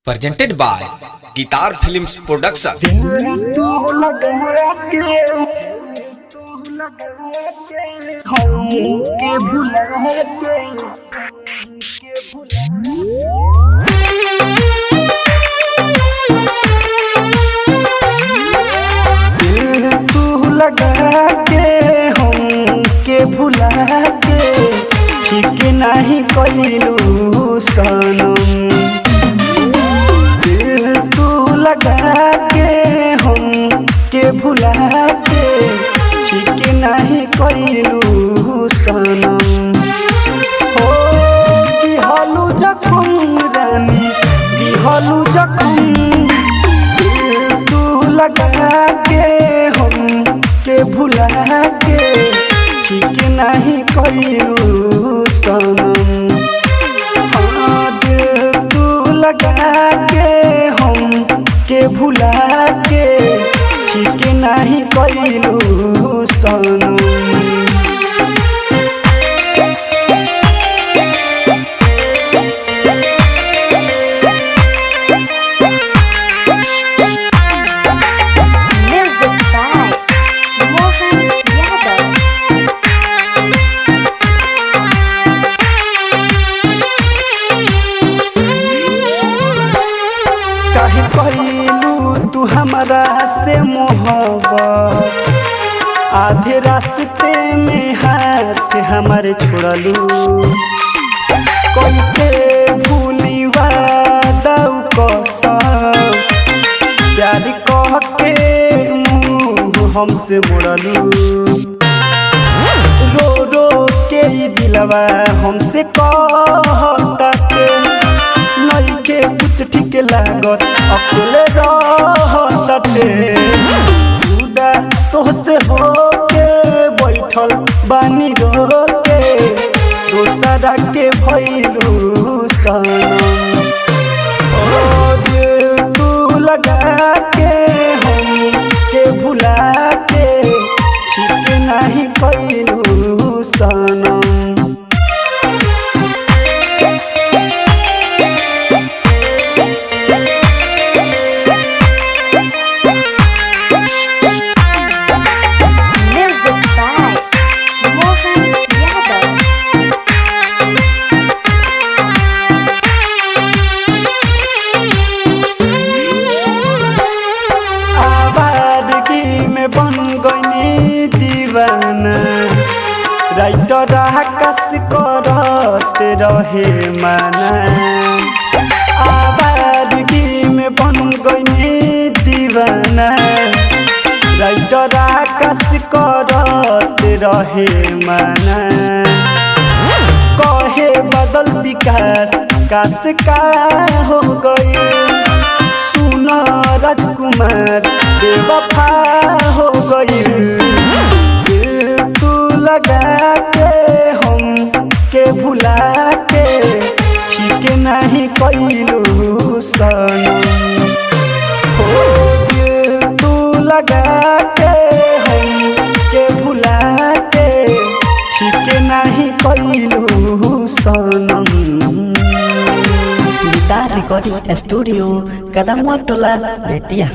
presented by Guitar Films Production. भुला के ठीक नहीं कइलू सनम, दिल तू लगा के हम के भुला के ठीक नहीं कइलू सनम। हो दिहलू जखम रानी दिहलू जखम, दिल तू लगा के हम के भुला के ठीक नहीं कइलू सनम। हाँ दिल तू लगा के हम के भुला के ठीक नहीं कइलू सनम। काहे कइलू तू हमरा से मोहब्बत, आधे रास्ते में हाथ हमारे छोड़लू। कैसे भूली वादा कसम, प्यार कह के मुँह हमसे मोड़लू। रो रो के दिलवा हमसे कहता के नहीं के कुछ ठीक लागत, अकेले रहते जुदा तोहसे हो के बैठल बानी रो के दोसरा के भइलू सनम। ओ दिल तू लगा के हम के भुला के ठीक नहीं कइलू सनम। बन गई दीवाना राइटर आकाश करते रहे माना। आवारगी में बन गई दीवाना राइटर आकाश करते रहे माना। कहे बदल विकास काश का हो गई, सुनो राजकुमार बेवफा हो गई। दिल तू लगा के हम के भुला के ठीक नहीं कइलू सनम। हो दिल तू लगा के हम के भुला के ठीक नहीं कइलू सनम। गिटार रिकॉर्डिंग स्टूडियो कदमवा टोला बेतिया।